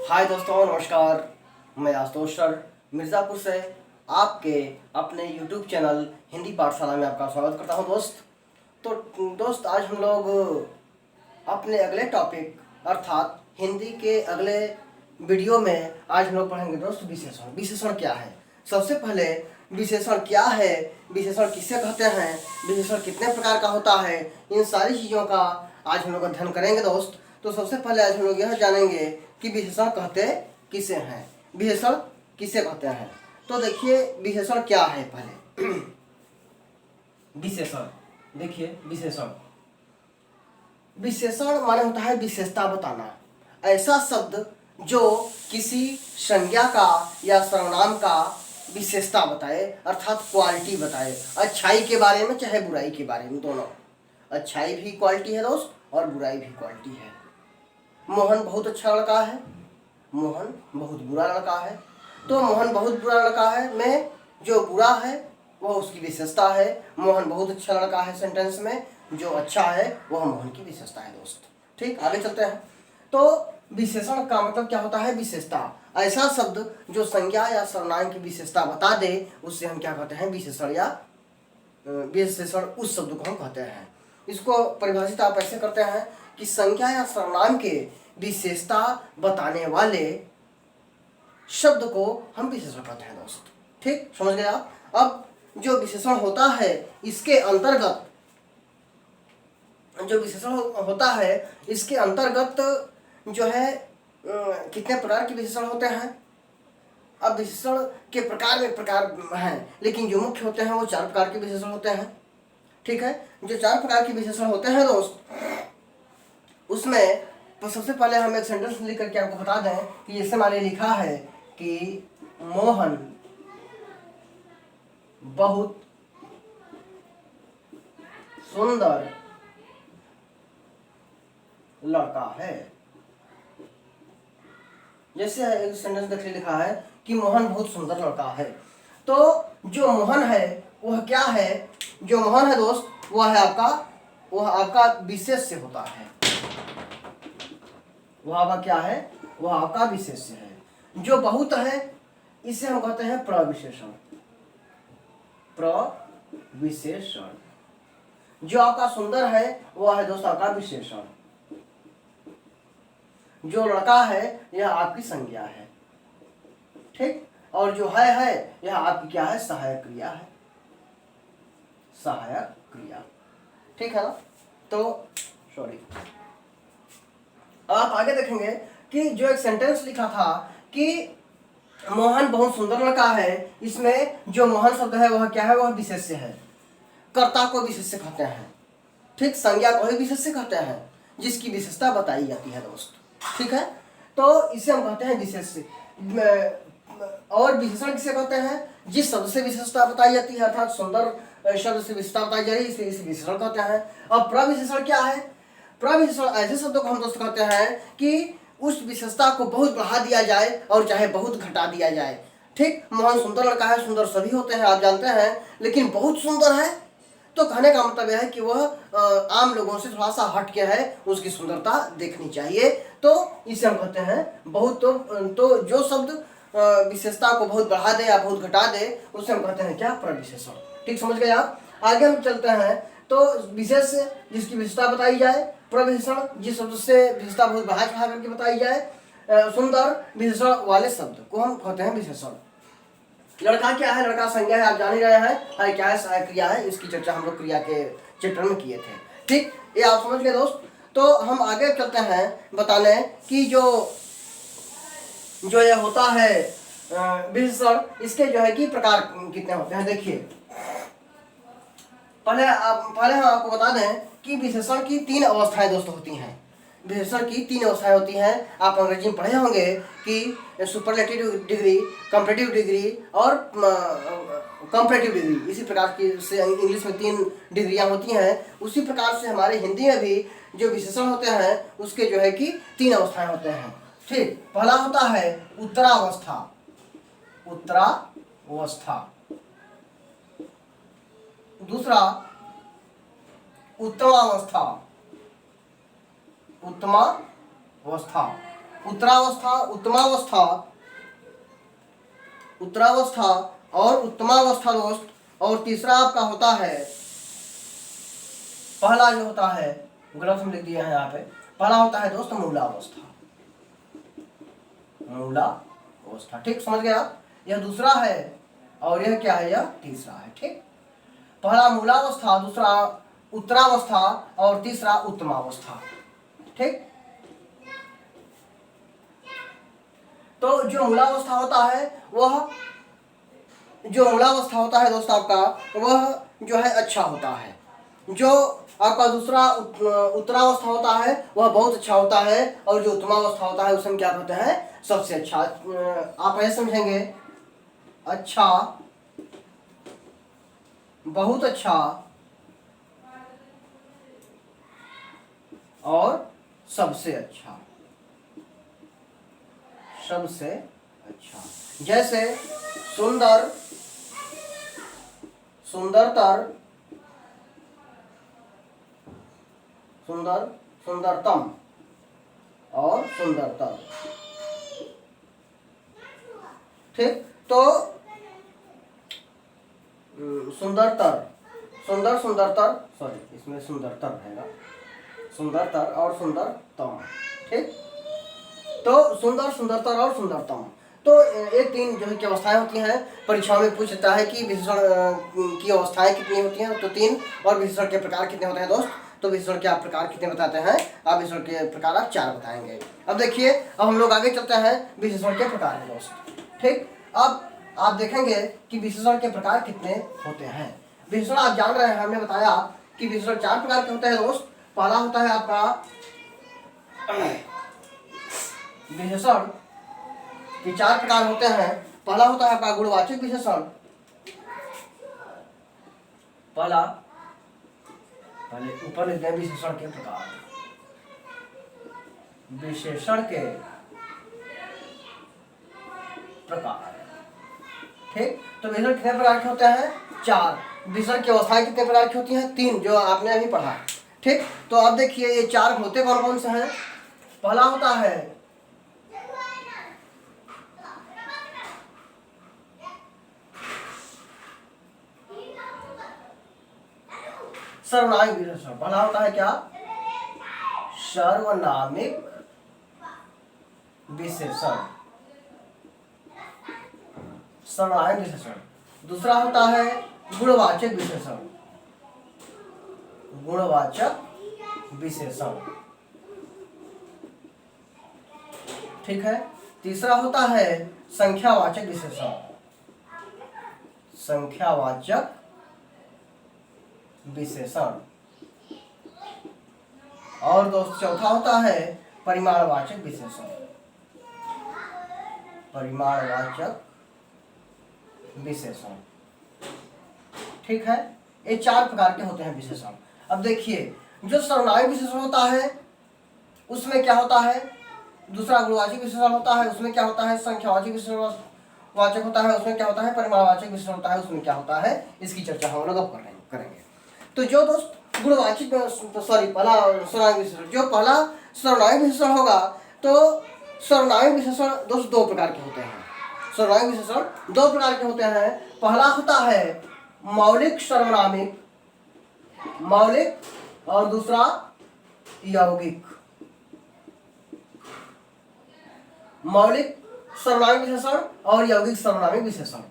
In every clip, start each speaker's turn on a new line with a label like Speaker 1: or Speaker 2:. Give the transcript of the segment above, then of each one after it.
Speaker 1: हाय दोस्तों, नमस्कार। मैं आशुतोष सर मिर्ज़ापुर से आपके अपने YouTube चैनल हिंदी पाठशाला में आपका स्वागत करता हूं दोस्त। आज हम लोग अपने अगले टॉपिक अर्थात हिंदी के अगले वीडियो में आज हम लोग पढ़ेंगे दोस्त विशेषण। विशेषण क्या है? सबसे पहले विशेषण क्या है, विशेषण किसे कहते हैं, विशेषण कितने प्रकार का होता है, इन सारी चीज़ों का आज हम लोग अध्ययन करेंगे दोस्त। तो सबसे पहले आज हम लोग यह जानेंगे कि विशेषण कहते किसे हैं, विशेषण किसे कहते हैं। तो देखिए विशेषण क्या है। पहले विशेषण देखिए, विशेषण माने होता है विशेषता बताना। ऐसा शब्द जो किसी संज्ञा का या सर्वनाम का विशेषता बताए अर्थात क्वालिटी बताए, अच्छाई के बारे में चाहे बुराई के बारे में, दोनों। अच्छाई भी क्वालिटी है दोस्त और बुराई भी क्वालिटी है। मोहन बहुत अच्छा लड़का है, मोहन बहुत बुरा लड़का है। तो मोहन बहुत बुरा लड़का है में जो बुरा है वह उसकी विशेषता है। मोहन बहुत अच्छा लड़का है सेंटेंस में जो अच्छा है वह मोहन की विशेषता है दोस्त। ठीक, आगे चलते हैं। तो विशेषण का मतलब क्या होता है? विशेषता। ऐसा शब्द जो संज्ञा या सर्वनाम की विशेषता बता दे उससे हम क्या कहते हैं? विशेषण। या विशेषण उस शब्द को हम कहते हैं। इसको परिभाषित आप ऐसे करते हैं कि संज्ञा या सर्वनाम के विशेषता बताने वाले शब्द को हम विशेषण कहते हैं दोस्त। ठीक, समझ गए आप? अब जो विशेषण होता है इसके अंतर्गत, जो विशेषण होता है इसके अंतर्गत जो है कितने प्रकार के विशेषण होते हैं। अब विशेषण के प्रकार में प्रकार हैं, लेकिन जो मुख्य होते हैं वो 4 प्रकार के विशेषण होते हैं। ठीक है, जो 4 प्रकार के विशेषण होते हैं दोस्त, उसमें तो सबसे पहले हम एक सेंटेंस लिख करके आपको बता दें कि जैसे मैंने लिखा है कि मोहन बहुत सुंदर लड़का है। जैसे एक सेंटेंस देख लिखा है कि मोहन बहुत सुंदर लड़का है। तो जो मोहन है वह क्या है? जो मोहन है दोस्त वह आपका विशेष्य होता है। वह आपका क्या है? वह आपका विशेष्य है। जो बहुत है इसे हम कहते हैं प्रविशेषण। प्रविशेषण। जो आपका सुंदर है वह है दोस्त आपका विशेषण। जो लड़का है यह आपकी संज्ञा है। ठीक, और जो है यह आपकी क्या है? सहायक क्रिया है। सहायक क्रिया। ठीक है ना? तो सॉरी, आप आगे देखेंगे कि जो एक सेंटेंस लिखा था कि मोहन बहुत सुंदर लड़का है, इसमें जो मोहन शब्द है वह क्या है? वह विशेष्य है। कर्ता को विशेष्य कहते हैं। ठीक, संज्ञा को ही विशेष्य कहते हैं जिसकी विशेषता बताई जाती है दोस्त। ठीक है, तो इसे हम कहते हैं विशेष्य। और विशेषण किसे कहते हैं? जिस शब्द से विशेषता बताई जाती है अर्थात सुंदर शब्द से विशेषता बताई जा रही है इसलिए इसे विशेषण कहते हैं। अब प्रविशेषण क्या है? प्रविशेषण ऐसे शब्दों को हम दोस्त कहते हैं कि उस विशेषता को बहुत बढ़ा दिया जाए और चाहे बहुत घटा दिया जाए। ठीक, मोहन सुंदर लड़का है, सुंदर सभी होते हैं आप जानते हैं, लेकिन बहुत सुंदर है तो कहने का मतलब यह है कि वह आम लोगों से थोड़ा सा हट के है, उसकी सुंदरता देखनी चाहिए। तो इसे हम कहते हैं बहुत। तो जो शब्द विशेषता को बहुत बढ़ा दे या बहुत घटा दे उसे हम कहते हैं क्या? प्रविशेषण। ठीक, समझ गए आप? आगे हम चलते हैं। तो विशेष जिसकी विशेषता बताई जाए, प्रविशेषण जिस शब्द से विशेषता बहुत बढ़ा चढ़ा करके बताई जाए, सुंदर विशेषण वाले शब्द को हम कहते हैं विशेषण। लड़का क्या है? लड़का संज्ञा है, आप जान ही रहे हैं। क्या है? सहायक क्रिया है। इसकी चर्चा हम लोग क्रिया के चैप्टर में किए थे। ठीक, ये आप समझ गए दोस्त। तो हम आगे चलते हैं बताने कि जो ये होता है विशेषण, इसके जो है कि प्रकार कितने होते हैं। देखिए पहले हम आपको बता दें कि विशेषण की 3 अवस्थाएं दोस्त होती हैं। विशेषण की 3 अवस्थाएं होती हैं। आप अंग्रेजी में पढ़े होंगे कि सुपरलेटिव डिग्री, कंपैरेटिव डिग्री और कंपैरेटिव डिग्री। इसी प्रकार की से इंग्लिश में 3 डिग्रियां होती हैं। उसी प्रकार से हमारे हिंदी में भी जो विशेषण होते हैं उसके जो है कि 3 अवस्थाएं होते हैं। ठीक, पहला होता है उत्तरावस्था। उत्तरावस्था। दूसरा उत्तमावस्था। उत्तमावस्था। उत्तरावस्था, उत्तमावस्था, उत्तरावस्था और उत्तमावस्था दोस्त। और तीसरा आपका होता है, पहला जो होता है, गलत हम लिख दिए हैं यहाँ पे, पहला होता है दोस्त मूलावस्था, मूलावस्था। ठीक, समझ गए आप? यह दूसरा है और यह क्या है, यह तीसरा है। ठीक, पहला मूलावस्था, दूसरा उत्तरावस्था और तीसरा उत्तमावस्था। ठीक, तो जो मूलावस्था होता है वह, जो मूलावस्था होता है दोस्त आपका, वह जो है अच्छा होता है। जो आपका दूसरा उत्तरावस्था होता है वह बहुत अच्छा होता है, और जो उत्तमावस्था होता है उसमें क्या कहते हैं, सबसे अच्छा। आप ऐसे समझेंगे, अच्छा, बहुत अच्छा और सबसे अच्छा, सबसे अच्छा। जैसे सुंदर, सुंदरतर, सुंदर, सुंदरतम और सुंदरतर। ठीक, तो सुंदरतर, सुंदर, सुंदरतर, सॉरी इसमें सुंदरतर रहेगा, सुंदरतर और सुंदरतम। ठीक, तो सुंदर, सुंदरतर और सुंदरतम, तो ये तीन जो है की अवस्थाएं होती हैं। परीक्षाओं में पूछता है कि विशेषण की अवस्थाएं कितनी होती हैं, तो तीन, और विशेषण के प्रकार कितने होते हैं दोस्त, तो विशेषण के आप प्रकार कितने बताते हैं, आप विशेषण के प्रकार आप 4 बताएंगे। अब देखिए, अब हम लोग आगे चलते हैं विशेषण के प्रकार में दोस्त। ठीक, अब आप देखेंगे कि विशेषण के प्रकार कितने होते हैं। विशेषण आप जान रहे हैं, हमने बताया कि विशेषण 4 प्रकार के होते हैं दोस्त। पहला होता है आपका विशेषण के 4 प्रकार होते हैं। पहला होता है आपका गुणवाचक विशेषण, पहला, पहले ऊपर लिखते हैं विशेषण के प्रकार, विशेषण के प्रकार। ठीक, तो विशेषण कितने प्रकार के होते हैं, 4। विशेषण की अवस्थाएं कितने प्रकार की होती हैं, 3, जो आपने अभी पढ़ा। ठीक, तो अब देखिए ये 4 होते कौन कौन से हैं। पहला होता है सर्वनामिक विशेषण। पहला होता है क्या, सर्वनामिक विशेषण, सर्वनामिक विशेषण। दूसरा होता है गुणवाचक विशेषण, गुणवाचक विशेषण। ठीक है, तीसरा होता है संख्यावाचक विशेषण, संख्यावाचक विशेषण। और दोस्त चौथा होता है परिमाणवाचक विशेषण, परिमाणवाचक विशेषण। ठीक है, ये 4 प्रकार के होते हैं विशेषण। अब देखिए, जो सर्वनामिक विशेषण होता है उसमें क्या होता है, दूसरा गुणवाचक विशेषण होता है उसमें क्या होता है, संख्यावाचक विशेषण वाचक होता है उसमें क्या होता है, परिमाणवाचक विशेषण होता है उसमें क्या होता है, इसकी चर्चा हम लोग अब करेंगे। तो जो दोस्त गुणवाचक, सॉरी पहला सर्वनामिक विशेषण, जो पहला सर्वनामिक विशेषण होगा, तो सर्वनामिक विशेषण दोस्त 2 प्रकार के होते हैं। सर्वनामिक विशेषण 2 प्रकार के होते हैं। पहला होता है मौलिक सर्वनामिक, मौलिक, और दूसरा यौगिक। मौलिक सर्वनामिक विशेषण और यौगिक सर्वनामिक विशेषण।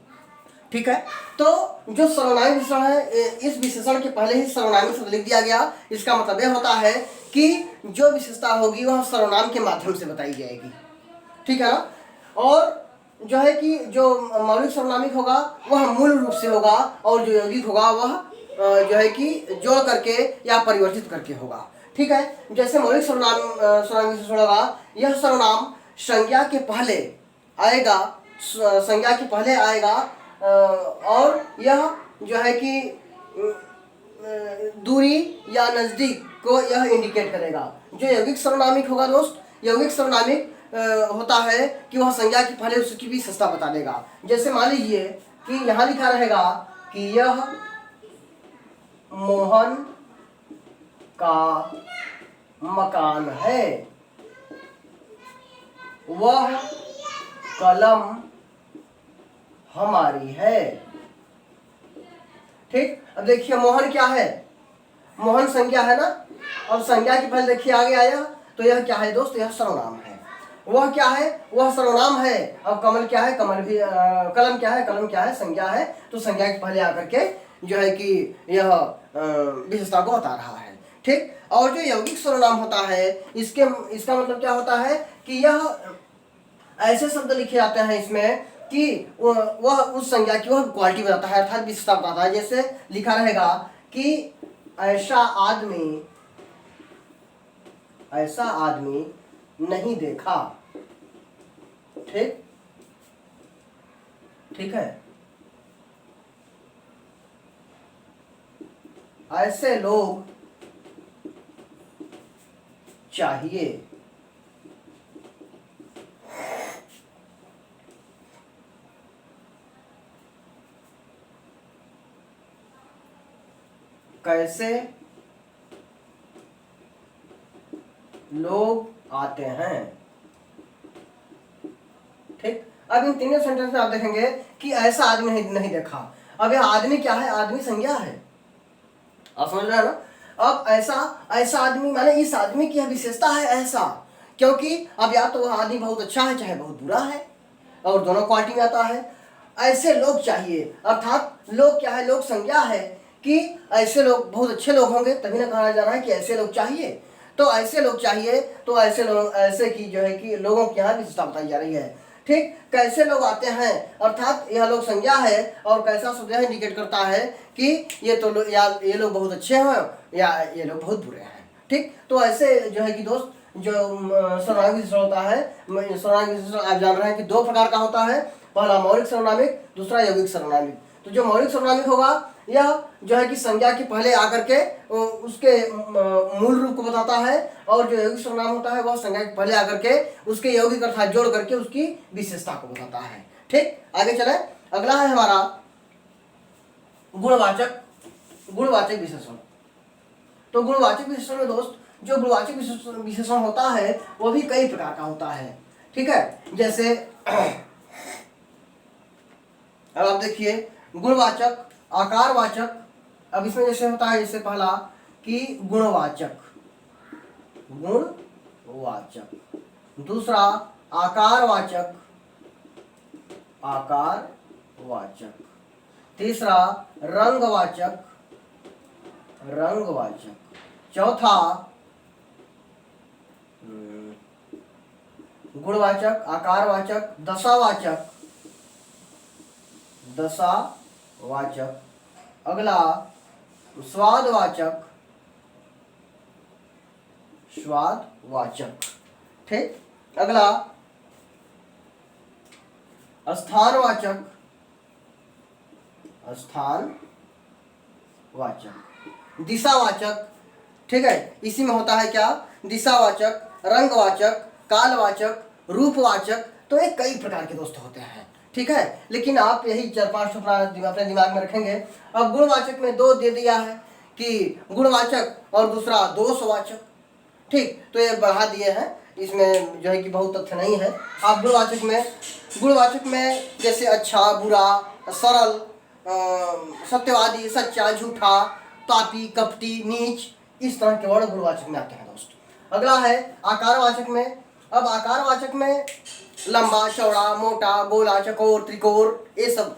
Speaker 1: ठीक है, तो जो सर्वनामिक विशेषण है, इस विशेषण के पहले ही सर्वनामिक शब्द लिख दिया गया। इसका मतलब यह होता है कि जो विशेषता होगी वह सर्वनाम के माध्यम से बताई जाएगी। ठीक है ना, और जो है कि जो मौलिक सर्वनामिक होगा वह मूल रूप से होगा, और जो यौगिक होगा वह जो है कि जोड़ करके या परिवर्तित करके होगा। ठीक है, जैसे मौलिक सर्वनामिक विशेषण होगा, यह सर्वनाम संज्ञा के पहले आएगा, संज्ञा के पहले आएगा, और यह जो है कि दूरी या नज़दीक को यह इंडिकेट करेगा। जो यौगिक सर्वनामिक होगा दोस्त, यौगिक सर्वनामिक होता है कि वह संज्ञा के पहले उसकी भी विशेषता बता देगा। जैसे मान लीजिए कि यहाँ लिखा रहेगा कि यह मोहन का मकान है, वह कलम हमारी है। ठीक, अब देखिए मोहन क्या है, मोहन संज्ञा है ना। अब संज्ञा की पहले देखिए आगे आया, तो यह क्या है दोस्त, यह सर्वनाम है। वह क्या है, वह सर्वनाम है। अब कमल क्या है, कमल भी कलम क्या है, कलम क्या है, संज्ञा है। तो संज्ञा के पहले आकर के जो है कि यह विशेषता को बता रहा है। ठीक, और जो यौगिक सर्वनाम होता है इसका मतलब क्या होता है कि यह ऐसे शब्द लिखे जाते हैं इसमें कि वह उस संज्ञा की वह क्वालिटी बताता है, अर्थात विशेषता बताता है। जैसे लिखा रहेगा कि ऐसा आदमी नहीं देखा। ठीक, ठीक है। ऐसे लोग चाहिए। कैसे लोग आते हैं। ठीक, अब इन तीनों सेंटेंस में आप देखेंगे कि ऐसा आदमी नहीं देखा। अब यह आदमी क्या है, आदमी संज्ञा है, आप समझ रहे हैं ना। अब ऐसा आदमी माने इस आदमी की यह विशेषता है ऐसा, क्योंकि अब या तो वह आदमी बहुत अच्छा है चाहे बहुत बुरा है, और दोनों क्वालिटी में आता है। ऐसे लोग चाहिए, अर्थात लोग क्या है, लोग संज्ञा है कि ऐसे लोग बहुत अच्छे लोग होंगे, तभी ना कहा जा रहा है कि ऐसे लोग चाहिए। तो ऐसे लोग चाहिए, तो ऐसे लोग, ऐसे की जो है कि लोगों की यहाँ विशेषता बताई जा रही है। ठीक, कैसे लोग आते हैं, अर्थात यह लोग संज्ञा है, और कैसा शब्द इंडिकेट करता है कि ये तो या ये लोग बहुत अच्छे हैं या ये लोग बहुत बुरे हैं। ठीक, तो ऐसे जो है कि दोस्त जो सर्वनामिक विशेषण होता है, सर्वनामिक विशेषण आप जान रहे हैं कि दो प्रकार का होता है, पहला मौलिक सर्वनामिक, दूसरा यौगिक सर्वनामिक। तो जो मौलिक सर्वनामिक होगा यह जो है कि संज्ञा के पहले आकर के उसके मूल रूप को बताता है, और जो यौगिक सर्वनाम होता है वह संज्ञा के पहले आकर के उसके यौगिक अर्थात जोड़ करके उसकी विशेषता को बताता है। ठीक, आगे चले, अगला है हमारा गुणवाचक विशेषण। तो गुणवाचक विशेषण में दोस्त जो गुणवाचक विशेषण होता है वो भी कई प्रकार का होता है। ठीक है, जैसे अब आप देखिए गुणवाचक, आकारवाचक। अब इसमें जैसे होता है, जैसे पहला कि गुणवाचक, दूसरा आकारवाचक, तीसरा रंगवाचक, चौथा गुणवाचक, आकारवाचक, दशावाचक, अगला स्वादवाचक। ठीक, अगला स्थानवाचक, दिशावाचक। ठीक है, इसी में होता है क्या, दिशावाचक, रंगवाचक, कालवाचक, रूपवाचक। तो ये कई प्रकार के दोस्त होते हैं। ठीक है, लेकिन आप यही 4-5 अपने दिमाग में रखेंगे। अब गुणवाचक में दो दे दिया है कि गुणवाचक और दूसरा दोषवाचक। ठीक, तो ये बढ़ा दिए हैं, इसमें जो है कि बहुत तथ्य नहीं है। आप गुणवाचक में जैसे अच्छा, बुरा, सरल, सत्यवादी, सच्चा, झूठा, पापी, कपटी, नीच, इस तरह के वर्ण गुणवाचक में आते हैं दोस्त। अगला है आकारवाचक में। अब आकारवाचक में लंबा, चौड़ा, मोटा, गोला, चकोर, त्रिकोर, ये सब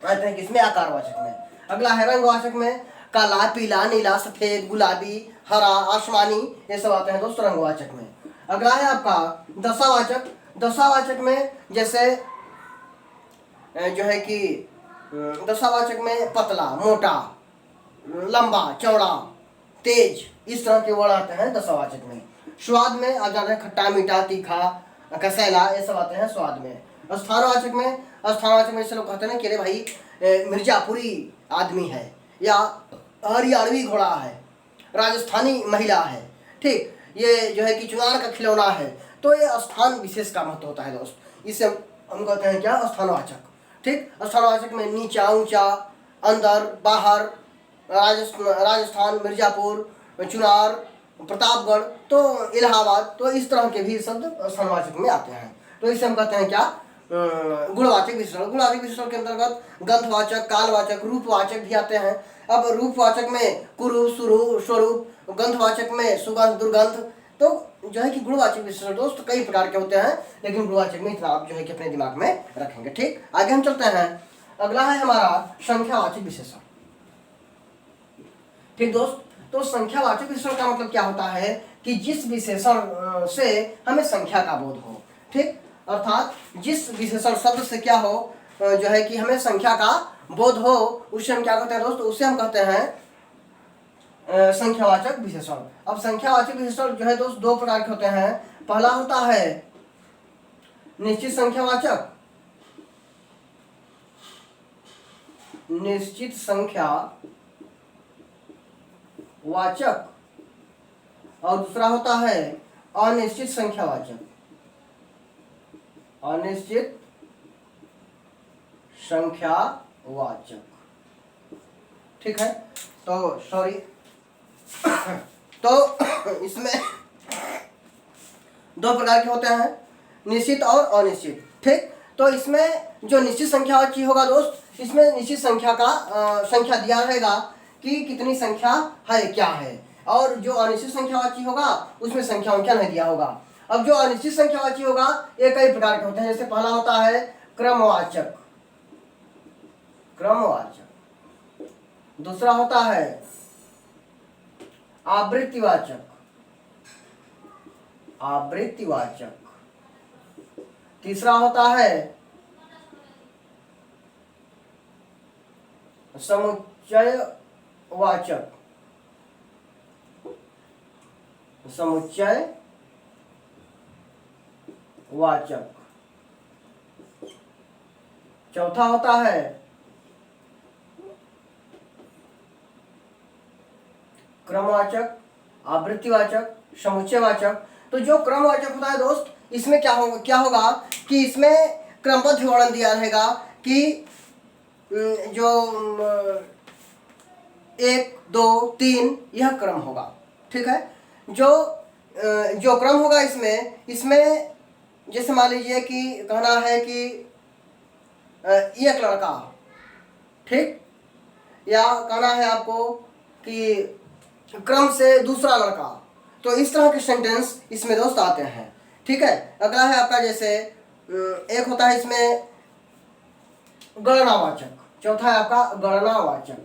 Speaker 1: आते हैं किसमें, आकारवाचक में। अगला है रंगवाचक में, काला, पीला, नीला, सफेद, गुलाबी, हरा, आसमानी, ये सब आते हैं दोस्त रंगवाचक में। अगला है आपका दशावाचक में जैसे जो है कि दशावाचक में पतला, मोटा, लंबा, चौड़ा, तेज, इस तरह के वर्ण आते हैं दशावाचक में। स्वाद में आप जान रहे हैं खट्टा, मीठा, तीखा, कसैला, ये सब आते हैं स्वाद में। स्थानवाचक में ऐसे लोग कहते हैं कि अरे भाई मिर्जापुरी आदमी है, या हरियाणवी घोड़ा है, राजस्थानी महिला है। ठीक, ये जो है कि चुनार का खिलौना है। तो ये स्थान विशेष का महत्व होता है दोस्त, इसे हम कहते हैं क्या, स्थानवाचक। ठीक, स्थानवाचक में नीचा, ऊंचा, अंदर, बाहर, राजस्थान, मिर्जापुर, चुनार, प्रतापगढ़, तो इलाहाबाद, तो इस तरह के भी शब्द स्थानवाचक में आते हैं। तो इसे हम कहते हैं क्या, गुणवाचक विशेषण। गुणवाचक विशेषण के अंतर्गत गंधवाचक, कालवाचक, रूपवाचक भी आते हैं। अब रूपवाचक में कुरूप, स्वरूप, गंधवाचक में सुगंध, दुर्गंध। तो जो है कि गुणवाचक विशेषण दोस्त कई प्रकार के होते हैं, लेकिन गुणवाचक में इतना आप जो है कि अपने दिमाग में रखेंगे। ठीक, आगे हम चलते हैं। अगला है हमारा संख्यावाचक विशेषण। ठीक दोस्त, तो संख्यावाचक विशेषण का मतलब क्या होता है कि जिस विशेषण से हमें संख्या का बोध हो। ठीक, अर्थात जिस विशेषण शब्द से क्या हो, जो है कि हमें संख्या का बोध हो, उसे हम क्या कहते हैं दोस्त, उसे हम कहते हैं संख्यावाचक विशेषण। अब संख्यावाचक विशेषण जो है दोस्त दो प्रकार के होते हैं। पहला होता है निश्चित संख्यावाचक, निश्चित संख्या वाचक, और दूसरा होता है अनिश्चित संख्यावाचक, अनिश्चित संख्यावाचक। ठीक है, तो सॉरी तो इसमें दो प्रकार के होते हैं, निश्चित और अनिश्चित। ठीक, तो इसमें जो निश्चित संख्यावाची होगा दोस्त, इसमें निश्चित संख्या का संख्या दिया रहेगा कि कितनी संख्या है, क्या है, और जो अनिश्चित संख्यावाची होगा उसमें संख्या क्या नहीं दिया होगा। अब जो अनिश्चित संख्यावाची होगा ये कई प्रकार के होते हैं। जैसे पहला होता है क्रमवाचक, क्रमवाचक। दूसरा होता है आवृत्तिवाचक, आवृत्तिवाचक। तीसरा होता है समुच्चयवाचक, समुच्चयवाचक। चौथा होता है क्रमवाचक, आवृत्तिवाचक, समुच्चयवाचक। तो जो क्रमवाचक होता है दोस्त, इसमें क्या होगा कि इसमें क्रमबद्ध वर्णन दिया रहेगा कि जो 1, 2, 3 यह क्रम होगा। ठीक है, जो क्रम होगा इसमें जैसे मान लीजिए कि कहना है कि एक लड़का, ठीक, या कहना है आपको कि क्रम से दूसरा लड़का, तो इस तरह के सेंटेंस इसमें दोस्त आते हैं। ठीक है, अगला है आपका जैसे एक होता है इसमें गणनावाचक, चौथा है आपका गणनावाचक।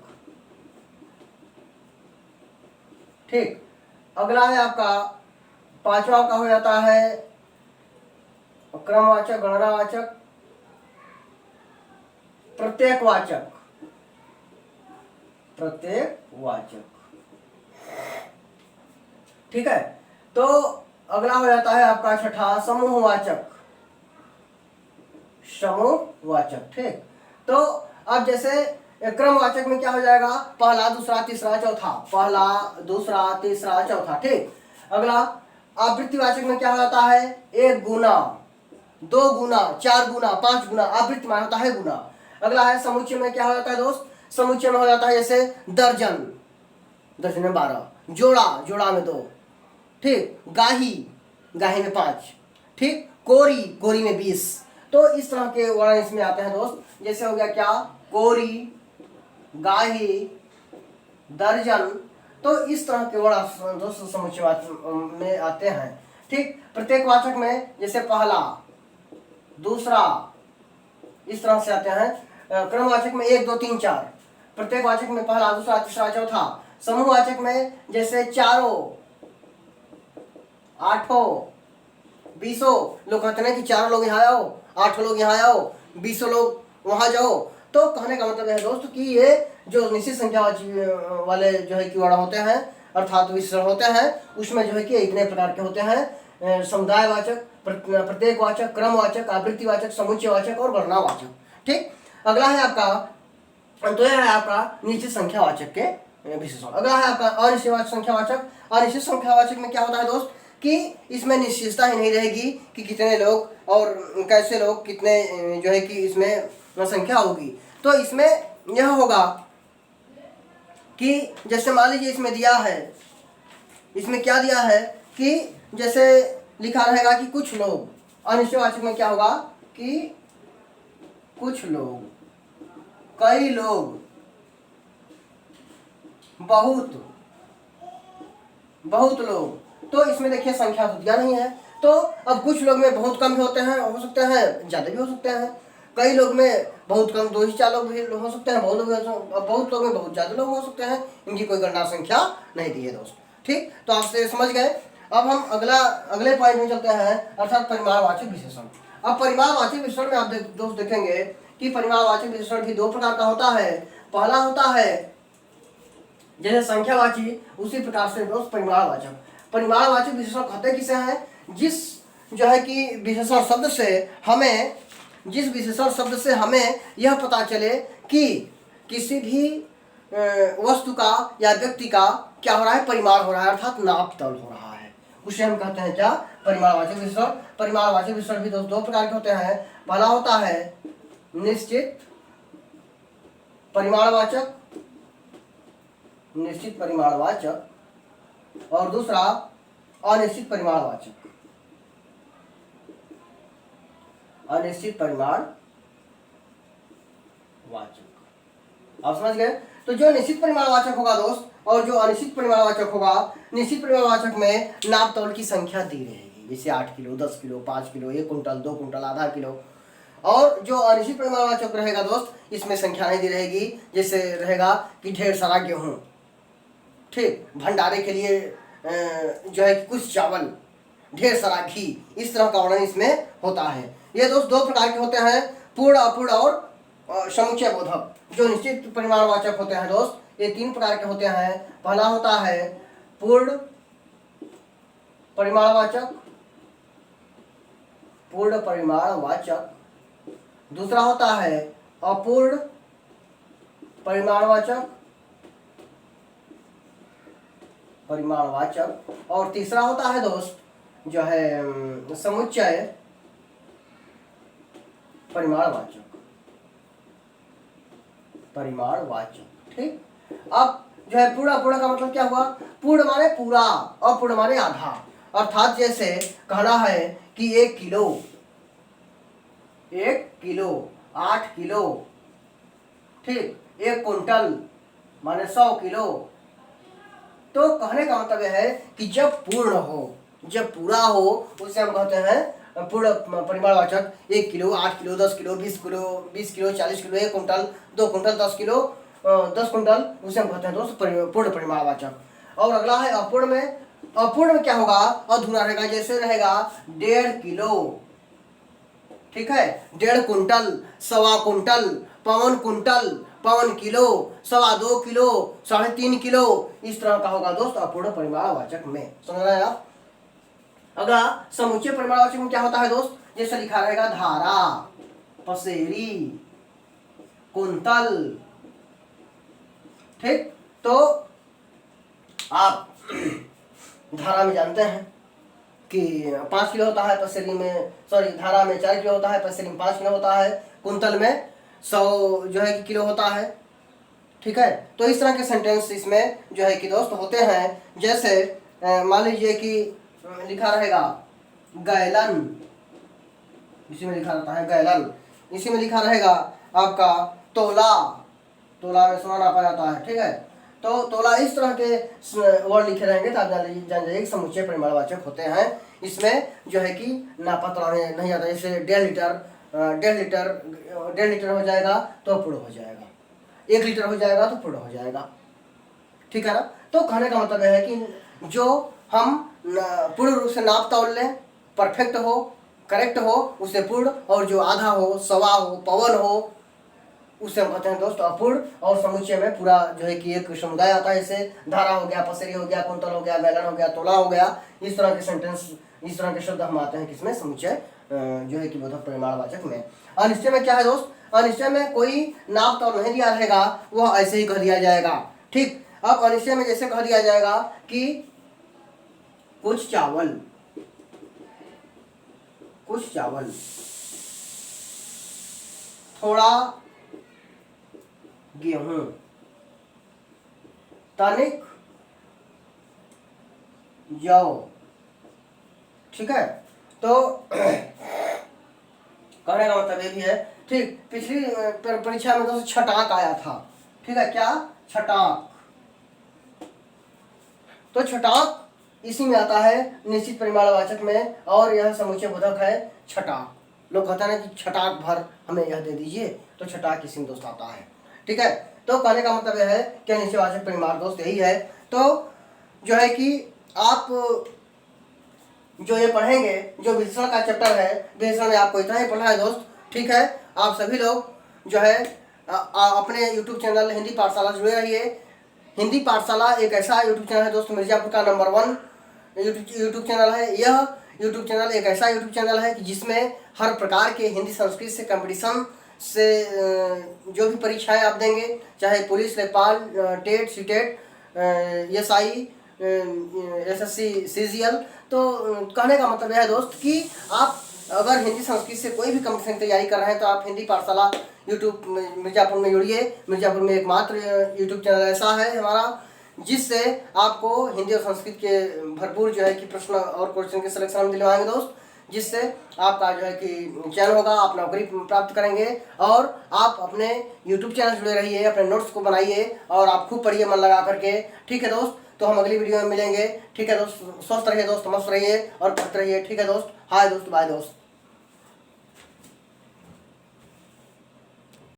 Speaker 1: ठीक, अगला है आपका पांचवा का हो जाता है क्रमवाचक, गणनावाचक, प्रत्येकवाचक, प्रत्येकवाचक। ठीक है, तो अगला हो जाता है आपका छठा समूहवाचक, समूहवाचक। ठीक, तो अब जैसे क्रमवाचक में क्या हो जाएगा, पहला, दूसरा, तीसरा, चौथा, पहला, दूसरा, तीसरा, चौथा। ठीक, अगला आवृत्तिवाचक में क्या हो जाता है, 1 गुना, 2 गुना, 4 गुना, 5 गुना। आवृत्ति मान होता है गुना। अगला है समुच्चय में क्या हो जाता है दोस्त, समुच्चय में हो जाता है जैसे दर्जन, दर्जन में 12, जोड़ा, जोड़ा में 2। ठीक, गाही, गाही में 5। ठीक, कोरी, कोरी में 20। तो इस तरह के वर्ण इसमें आते हैं दोस्त। जैसे हो गया क्या, कोरी, गाही, दर्जन। तो इस तरह के वर्ण दोस्त समुच्चयवाचक में आते हैं। ठीक, प्रत्येकवाचक में जैसे पहला, दूसरा, इस तरह से आते हैं। क्रमवाचक में 1, 2, 3, 4। प्रत्येकवाचक में पहला, दूसरा, तीसरा, चौथा। समूहवाचक में जैसे चारों, आठों, 20 लोग कहते हैं कि 4 लोग यहाँ आओ, 8 लोग यहाँ आओ, 20 लोग वहां जाओ। तो कहने का मतलब है दोस्त कि ये जो निश्चित संख्या वाले जो है कि वर्ण होते हैं, अर्थात विशेषण होते हैं, उसमें जो है कि इतने प्रकार के होते हैं, समुदायवाचक, प्रत्येकवाचक, क्रमवाचक, आवृत्तिवाचक, समुच्चयवाचक और गणनावाचक। ठीक, अगला है आपका, तो यह है आपका निश्चित संख्यावाचक के विशेषण। अगला है आपका अनिश्चित संख्यावाचक। अनिश्चित संख्यावाचक में क्या होता है दोस्त कि इसमें निश्चितता ही नहीं रहेगी कि कितने लोग और कैसे लोग, कितने जो है कि इसमें संख्या होगी। तो इसमें यह होगा कि जैसे मान लीजिए इसमें दिया है, इसमें क्या दिया है कि जैसे लिखा रहेगा कि कुछ लोग, अनिश्चयवाचक में क्या होगा कि कुछ लोग, कई लोग, बहुत लोग। तो इसमें देखिए संख्या तो दिया नहीं है, तो अब कुछ लोग में बहुत कम भी होते हैं, हो सकते हैं ज़्यादा भी हो सकते हैं। कई लोग में बहुत कम, 2 ही 4 लोग भी हो सकते हैं, बहुत लोग में बहुत ज़्यादा लोग हो सकते हैं। इनकी कोई गणना संख्या नहीं दी है दोस्त। ठीक, तो आप समझ गए। अब हम अगले पॉइंट में चलते हैं, अर्थात परिमाणवाचक विशेषण। अब परिमाणवाचक विशेषण में आप दोस्त देखेंगे कि परिमाणवाचक विशेषण भी 2 प्रकार का होता है। पहला होता है जैसे संख्यावाची, उसी प्रकार से दोस्त परिमाणवाचक। परिमाणवाचक विशेषण कहते किसे हैं? जिस जो है कि विशेषण शब्द से हमें, जिस विशेषण शब्द से हमें यह पता चले कि किसी भी वस्तु का या व्यक्ति का क्या हो रहा है, परिमाण हो रहा है, अर्थात नाप तौल हो रहा है, उसे हम कहते हैं क्या? परिमाणवाचक विशेषण। परिमाणवाचक विशेषण भी दोस्त 2 प्रकार के होते हैं। पहला होता है निश्चित परिमाणवाचक, निश्चित परिमाणवाचक, और दूसरा अनिश्चित परिमाणवाचक, अनिश्चित परिमाणवाचक। आप समझ गए? तो जो निश्चित परिमाणवाचक होगा दोस्त और जो अनिश्चित परिमाणवाचक होगा, निश्चित परिमाणवाचक में नाप तौल की संख्या दी रहेगी, जैसे 8 kilo, 10 kilo, 5 kilo, 1 quintal, 2 quintal, आधा किलो। और जो अनिश्चित परिमाणवाचक रहेगा दोस्त, इसमें संख्या नहीं दी रहेगी, जैसे रहेगा कि ढेर सारा गेहूं, ठीक, भंडारे के लिए जो है कि कुछ चावल, ढेर सारा घी, इस तरह का वर्णन इसमें होता है। ये दोस्त 2 प्रकार के होते हैं, पूर्ण, अपूर्ण और समुच्चय बोधक। जो निश्चित परिमाणवाचक होते हैं दोस्त, ये 3 प्रकार के होते हैं। पहला होता है पूर्ण परिमाणवाचक, पूर्ण परिमाणवाचक। दूसरा होता है अपूर्ण परिमाणवाचक, परिमाणवाचक। और तीसरा होता है दोस्त जो है समुच्चय परिमाणवाचक, परिमाणवाचक। ठीक, अब जो है पूर्ण अपूर्ण का मतलब क्या हुआ? पूर्ण माने पूरा, अपूर्ण माने आधा। अर्थात जैसे कहना है कि 1 किलो, 1 किलो, 8 किलो, ठीक, 1 कुंटल माने 100 किलो। तो कहने का मतलब है कि जब पूर्ण हो, जब पूरा हो, उसे हम कहते हैं पूर्ण परिमाणवाचक। 1 kilo, 8 kilo, 10 kilo, 20 kilo, 20 kilo, 40 kilo, 1 quintal, 2 quintal, 10 kilo, 10 quintal, उसे हम कहते हैं दोस्त पूर्ण परिमाणवाचक। और अगला है अपूर्ण में। अपूर्ण में क्या होगा? अधूरा रहेगा, जैसे रहेगा 1.5 किलो, ठीक है, 1.5 quintal, 1.25 quintal, 55 quintal, 55 kilo, 2.25 kilo, 3.5 kilo, इस तरह का होगा दोस्त अपूर्ण परिमाणवाचक में। समझ रहे हैं आप? अगला समुच्चय परिमाणवाचक में क्या होता है दोस्त? जैसे लिखा रहेगा धारा, पसेरी, कुंतल, ठीक। तो आप धारा में जानते हैं कि 5 किलो होता है, पसेरी में, सॉरी, धारा में 4 किलो होता है, पसेरी में 5 किलो होता है, कुंतल में 100 जो है कि किलो होता है, ठीक है। तो इस तरह के सेंटेंस इसमें जो है कि दोस्त होते हैं। जैसे मान लीजिए कि लिखा रहेगा गैलन, इसी में लिखा रहता है गैलन, इसी में लिखा रहेगा आपका तोला, तोला में सोना नापा जाता है, ठीक है। तो तोला, इस तरह के वर्ड लिखे रहेंगे तो आप जान जाइए समुच्चय परिमाणवाचक होते हैं। इसमें जो है कि नापा तोला नहीं आता। जैसे 1.5 लीटर, 1.5 लीटर हो जाएगा तो पूर्ण हो जाएगा, 1 लीटर हो जाएगा तो पूर्ण हो जाएगा, ठीक है ना। तो कहने का मतलब है कि जो हम पूर्ण रूप से नाप तौल लें, परफेक्ट हो, करेक्ट हो, उसे पूर्ण, और जो आधा हो, सवा हो, पवन हो, उसे हम कहते हैं दोस्त अपूर्ण। और समुच्चय में पूरा जो है कि एक समुदाय आता है, जैसे धारा हो गया, पसेरी हो गया, कुंतल हो गया, गैलन हो गया, तोला हो गया, इस तरह के सेंटेंस, इस तरह के शब्द हम आते हैं किसमें? समुच्चय जो है कि बोधक परिमाणवाचक में। अनिश्चय में क्या है दोस्त? अनिश्चय में कोई नाप तौल नहीं दिया रहेगा, वह ऐसे ही कह दिया जाएगा, ठीक। अब अनिश्चय में जैसे कह दिया जाएगा कि कुछ चावल, कुछ चावल, थोड़ा गेहूं, तनिक जौ, ठीक है। तो कहने का मतलब ये भी है। ठीक, पिछली परीक्षा में दोस्त छटाक आया था। ठीक है, क्या? छटाक। तो छटाक इसी में आता है निश्चित परिमाणवाचक में, और यह समुच्चय बोधक है छटाक। लोग कहते हैं कि छटाक भर हमें यह दे दीजिए, तो छटाक इसी में दोस्त आता है। ठीक है, तो कहने का मतलब यह है कि निश्चयवाचक परिमाण दोस्त यही है। तो जो है कि आप जो ये पढ़ेंगे, जो विश्लेषण का चैप्टर है, विश्लेषण में आपको इतना ही पढ़ना है दोस्त। ठीक है, आप सभी लोग जो है अपने यूट्यूब चैनल हिंदी पाठशाला से जुड़े रहिए। हिंदी पाठशाला एक ऐसा यूट्यूब चैनल है दोस्त, मिर्जापुर का नंबर 1 यूट्यूब चैनल है। यह यूट्यूब चैनल एक ऐसा यूट्यूब चैनल है कि जिसमें हर प्रकार के हिंदी संस्कृत से कंपटीशन से जो भी परीक्षाएं आप देंगे, चाहे पुलिस, लेखपाल, TET, CTET, SI, SSC, CGL, तो कहने का मतलब यह है दोस्त कि आप अगर हिंदी संस्कृत से कोई भी कंपटीशन की तैयारी कर रहे हैं तो आप हिंदी पाठशाला यूट्यूब मिर्जापुर में जुड़िए। मिर्जापुर में एकमात्र यूट्यूब चैनल ऐसा है हमारा जिससे आपको हिंदी और संस्कृत के भरपूर जो है कि प्रश्न और क्वेश्चन के सिलेक्शन हम दिलवाएंगे दोस्त, जिससे आपका जो है कि चयन होगा, आप नौकरी प्राप्त करेंगे। और आप अपने यूट्यूब चैनल जुड़े रहिए, अपने नोट्स को बनाइए और आप खूब पढ़िए मन लगा करके। ठीक है दोस्त, तो हम अगली वीडियो में मिलेंगे। ठीक है दोस्त, स्वस्थ रहिए दोस्त, मस्त रहिए और पढ़ते रहिए। ठीक है दोस्त, हाय दोस्त, बाय दोस्त।